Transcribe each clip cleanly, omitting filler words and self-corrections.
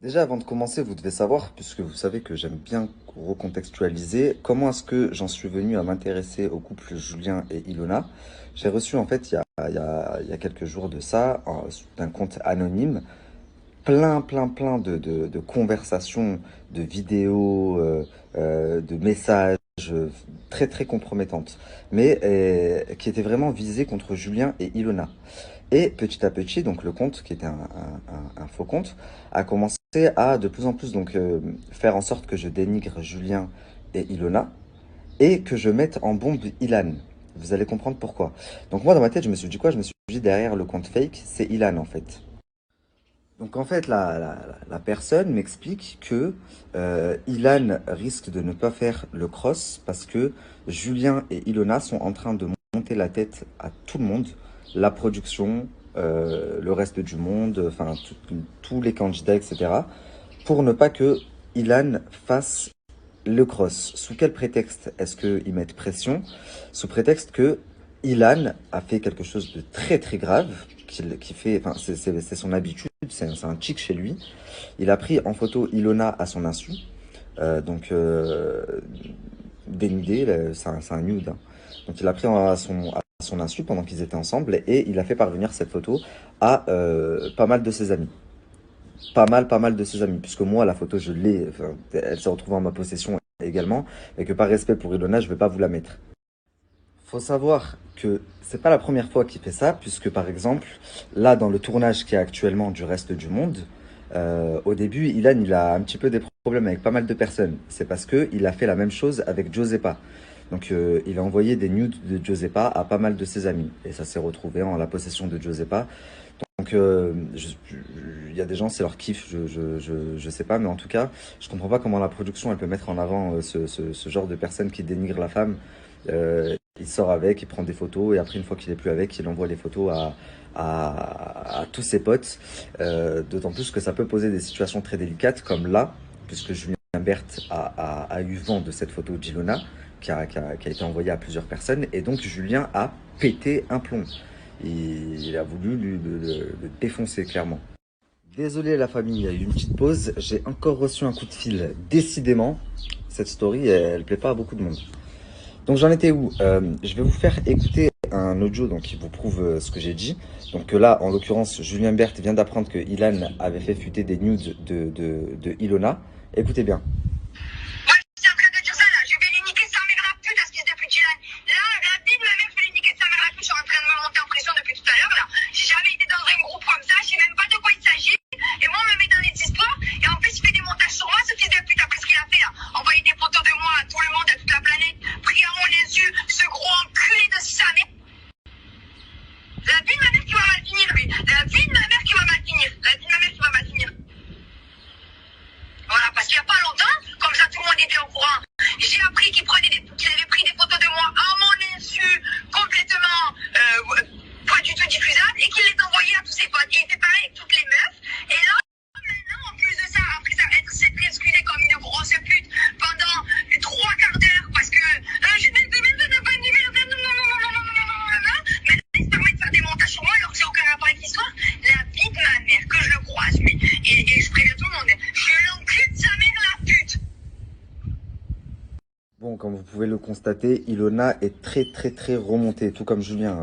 Déjà, avant de commencer, vous devez savoir, puisque vous savez que j'aime bien recontextualiser, comment est-ce que j'en suis venu à m'intéresser au couple Julien et Ilona. J'ai reçu, en fait, il y a quelques jours de ça, d'un compte anonyme, plein de conversations, de vidéos, de messages très compromettantes, mais qui étaient vraiment visées contre Julien et Ilona. Et petit à petit, donc le compte, qui était un faux compte, a commencé à de plus en plus faire en sorte que je dénigre Julien et Ilona et que je mette en bombe Ilan. Vous allez comprendre pourquoi. Donc moi dans ma tête, je me suis dit quoi? Je me suis dit derrière le compte fake, c'est Ilan en fait. Donc en fait, la personne m'explique que Ilan risque de ne pas faire le cross parce que Julien et Ilona sont en train de monter la tête à tout le monde, la production, le reste du monde, enfin tous les candidats, etc. Pour ne pas que Ilan fasse le cross. Sous quel prétexte est-ce qu'ils mettent pression? Sous prétexte que Ilan a fait quelque chose de très grave, qui fait, enfin, c'est son habitude, c'est un tic chez lui. Il a pris en photo Ilona à son insu, donc dénudé, c'est un nude, hein. Donc il a pris à son insu pendant qu'ils étaient ensemble et il a fait parvenir cette photo à pas mal de ses amis. Pas mal de ses amis, puisque moi, la photo, je l'ai, enfin, elle s'est retrouvée en ma possession également, et que par respect pour Ilona, je vais pas vous la mettre. Faut savoir que c'est pas la première fois qu'il fait ça, puisque par exemple, là, dans le tournage qui est actuellement du reste du monde, au début, Ilan, il a un petit peu des problèmes avec pas mal de personnes. C'est parce que il a fait la même chose avec Giuseppa. Donc, il a envoyé des nudes de Giuseppa à pas mal de ses amis, et ça s'est retrouvé en la possession de Giuseppa. Donc, il y a des gens, c'est leur kiff, je sais pas, mais en tout cas, je comprends pas comment la production, elle peut mettre en avant ce genre de personne qui dénigre la femme. Il sort avec, il prend des photos, et après, une fois qu'il est plus avec, il envoie les photos à tous ses potes. D'autant plus que ça peut poser des situations très délicates, comme là, puisque Julien Berthe a eu vent de cette photo d'Ilona, qui a été envoyée à plusieurs personnes, et donc Julien a pété un plomb. Il a voulu le défoncer, clairement. Désolé la famille, il y a eu une petite pause. J'ai encore reçu un coup de fil. Décidément, cette story, elle plaît pas à beaucoup de monde. Donc j'en étais où? Je vais vous faire écouter un audio donc, qui vous prouve ce que j'ai dit. Donc là, en l'occurrence, Julien Berthe vient d'apprendre que Ilan avait fait fuiter des nudes de Ilona. Écoutez bien. Moi, j'étais en train de dire ça là. Je vais lui niquer sa mère la pute, espèce de pute Dylan. Là, la vie de ma mère, je vais lui niquer sa mère la pute. Je suis en train de me monter en pression depuis tout à l'heure là. J'ai jamais été dans un groupe comme ça. Je sais même pas de quoi il s'agit. Et moi, on me met dans les histoires. Et en plus, il fait des montages sur moi, ce fils de pute, après ce qu'il a fait là. Envoyer des photos de moi à tout le monde, à toute la planète. Pris à mon yeux, ce gros enculé de sa mère. La vie de ma mère qui va mal finir, lui. La vie de ma mère qui va mal finir. La vie de ma mère qui va mal finir. Voilà, parce qu'il n'y a pas longtemps, comme ça tout le monde était au courant, j'ai appris qu'il avait pris des photos de moi à mon insu, complètement pas du tout diffusables, et qu'il les envoyait à tous ses potes. Et il fait pareil avec toutes les meufs. Et là, maintenant, en plus de ça, après ça, s'être excusé comme une grosse pute pendant 3 quarts d'heure, parce que je vais te mettre de bonne nouvelle, maintenant il se permet de faire des montages sur moi alors que j'ai aucun rapport avec l'histoire. La vie de ma mère, que je le croise, lui, et je préviens tout le monde, je l'encule de sa mère la pute. Bon, comme vous pouvez le constater, Ilona est très remontée, tout comme Julien.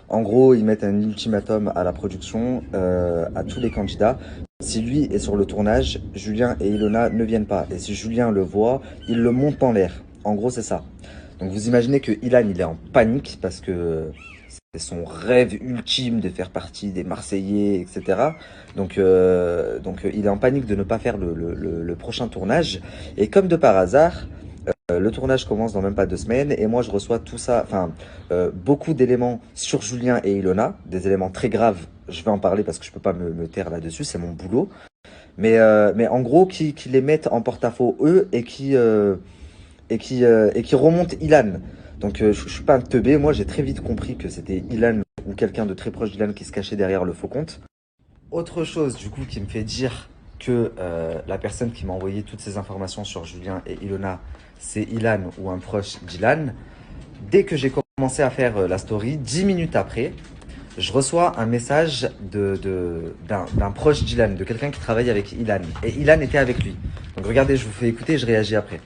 En gros, ils mettent un ultimatum à la production, à tous les candidats. Si lui est sur le tournage, Julien et Ilona ne viennent pas. Et si Julien le voit, il le monte en l'air. En gros, c'est ça. Donc vous imaginez que Ilan, il est en panique parce que c'est son rêve ultime de faire partie des Marseillais, etc. Donc il est en panique de ne pas faire le prochain tournage. Et comme de par hasard, le tournage commence dans même pas 2 semaines et moi je reçois tout ça, enfin beaucoup d'éléments sur Julien et Ilona, des éléments très graves. Je vais en parler parce que je peux pas me taire là-dessus, c'est mon boulot. Mais en gros, qui les mettent en porte-à-faux eux et qui remontent Ilan. Donc je suis pas un teubé, moi j'ai très vite compris que c'était Ilan ou quelqu'un de très proche d'Ilan qui se cachait derrière le faux compte. Autre chose du coup qui me fait dire que la personne qui m'a envoyé toutes ces informations sur Julien et Ilona, c'est Ilan ou un proche d'Ilan. Dès que j'ai commencé à faire la story, 10 minutes après, Je reçois un message d'un proche d'Ilan, de quelqu'un qui travaille avec Ilan. Et Ilan était avec lui. Donc regardez, je vous fais écouter et je réagis après.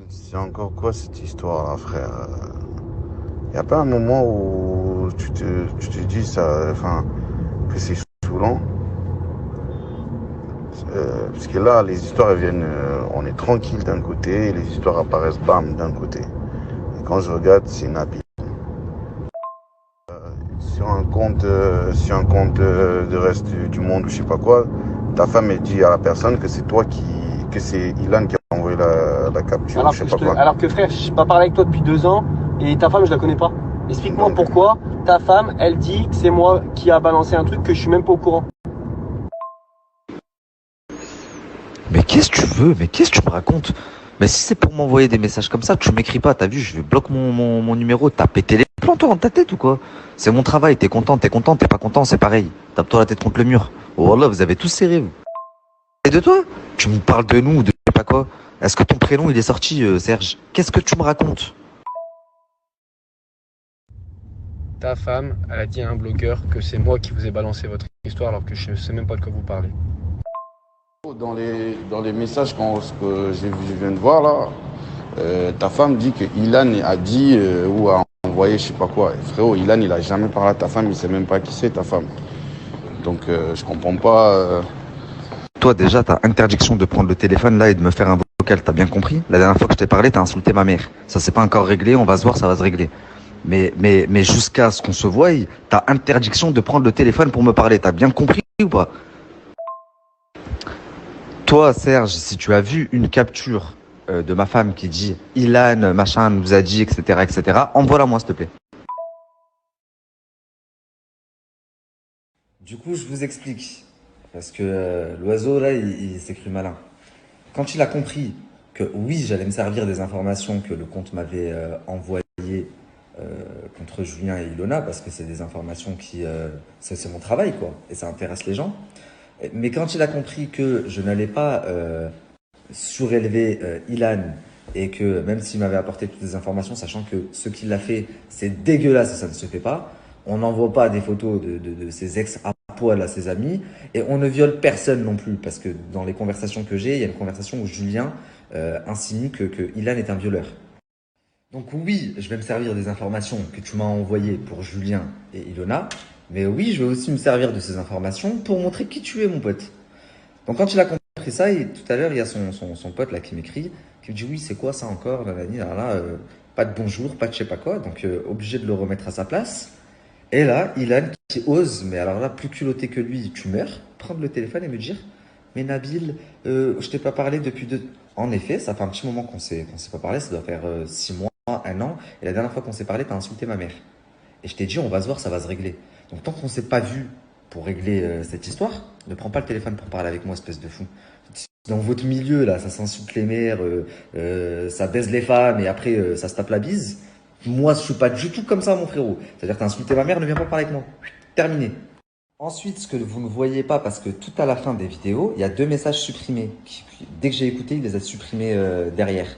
C'est encore quoi cette histoire, frère? Y a pas un moment où tu te dis ça, enfin, que c'est saoulant? Parce que là, les histoires elles viennent, on est tranquille d'un côté, et les histoires apparaissent bam d'un côté. Et quand je regarde, c'est Nabil. Sur un compte de reste du monde ou je sais pas quoi, ta femme elle dit à la personne que c'est que c'est Ilan qui a envoyé la capture, Alors je sais que, pas quoi. alors que frère, je n'ai pas parlé avec toi depuis 2 ans et ta femme, je la connais pas. Explique-moi Non. pourquoi ta femme, elle dit que c'est moi qui a balancé un truc que je suis même pas au courant. Mais qu'est-ce que tu veux? Mais qu'est-ce que tu me racontes? Mais si c'est pour m'envoyer des messages comme ça, tu m'écris pas, t'as vu, je bloque mon numéro, t'as pété les plans toi dans ta tête ou quoi? C'est mon travail, t'es content, t'es pas content, c'est pareil. Tape-toi la tête contre le mur. Oh voilà, vous avez tous serré, vous. Et de toi? Tu me parles de nous ou de je sais pas quoi? Est-ce que ton prénom il est sorti, Serge? Qu'est-ce que tu me racontes? Ta femme, elle a dit à un blogueur que c'est moi qui vous ai balancé votre histoire alors que je sais même pas de quoi vous parlez. Dans les messages que je viens de voir là, ta femme dit que Ilan a dit ou a envoyé je sais pas quoi. Et frérot, Ilan il a jamais parlé à ta femme, il sait même pas qui c'est ta femme. Donc je comprends pas. Toi déjà, t'as interdiction de prendre le téléphone là et de me faire un vocal, t'as bien compris? La dernière fois que je t'ai parlé, t'as insulté ma mère. Ça c'est pas encore réglé, on va se voir, ça va se régler. Mais jusqu'à ce qu'on se voie, t'as interdiction de prendre le téléphone pour me parler, t'as bien compris ou pas? Toi, Serge, si tu as vu une capture de ma femme qui dit Ilan, machin, nous a dit, etc., envoie-la moi, s'il te plaît. Du coup, je vous explique. Parce que l'oiseau, là, il s'est cru malin. Quand il a compris que oui, j'allais me servir des informations que le compte m'avait envoyées contre Julien et Ilona, parce que c'est des informations qui... c'est mon travail, quoi. Et ça intéresse les gens. Mais quand il a compris que je n'allais pas surélever Ilan et que même s'il m'avait apporté toutes les informations, sachant que ce qu'il a fait, c'est dégueulasse et ça ne se fait pas, on n'envoie pas des photos de ses ex à poil à ses amis et on ne viole personne non plus parce que dans les conversations que j'ai, il y a une conversation où Julien insinue que Ilan est un violeur. Donc oui, je vais me servir des informations que tu m'as envoyées pour Julien et Ilona, mais oui, je vais aussi me servir de ces informations pour montrer qui tu es, mon pote. Donc quand il a compris ça, et tout à l'heure, il y a son pote là qui m'écrit, qui me dit oui, c'est quoi ça encore, nanani, nanana, pas de bonjour, pas de je sais pas quoi, donc obligé de le remettre à sa place. Et là, Ilan qui ose, mais alors là, plus culotté que lui, tu meurs, prendre le téléphone et me dire mais Nabil, je t'ai pas parlé depuis 2... En effet, ça fait un petit moment qu'on s'est pas parlé, ça doit faire 6 mois, 1 an, et la dernière fois qu'on s'est parlé, t'as insulté ma mère. Et je t'ai dit, on va se voir, ça va se régler. Donc tant qu'on s'est pas vu pour régler cette histoire, ne prends pas le téléphone pour parler avec moi, espèce de fou. Dans votre milieu, là, ça s'insulte les mères, ça baise les femmes et après ça se tape la bise. Moi, je suis pas du tout comme ça, mon frérot. C'est-à-dire, t'as insulté ma mère, ne viens pas parler avec moi. Terminé. Ensuite, ce que vous ne voyez pas, parce que tout à la fin des vidéos, il y a 2 messages supprimés. Dès que j'ai écouté, il les a supprimés derrière.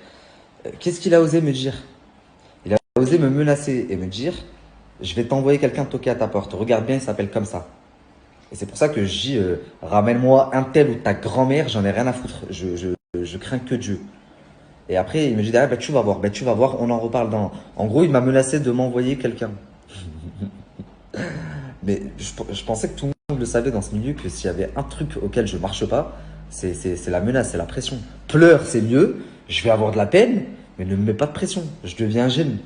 Qu'est-ce qu'il a osé me dire? Il a osé me menacer et me dire je vais t'envoyer quelqu'un toquer à ta porte. Regarde bien, il s'appelle comme ça. Et c'est pour ça que je dis ramène-moi un tel ou ta grand-mère, j'en ai rien à foutre. Je crains que Dieu. Et après, il me dit ah, bah, tu vas voir, on en reparle dans. En gros, il m'a menacé de m'envoyer quelqu'un. Mais je pensais que tout le monde le savait dans ce milieu, que s'il y avait un truc auquel je marche pas, c'est la menace, c'est la pression. Pleure, c'est mieux, je vais avoir de la peine, mais ne me mets pas de pression, je deviens un gêne.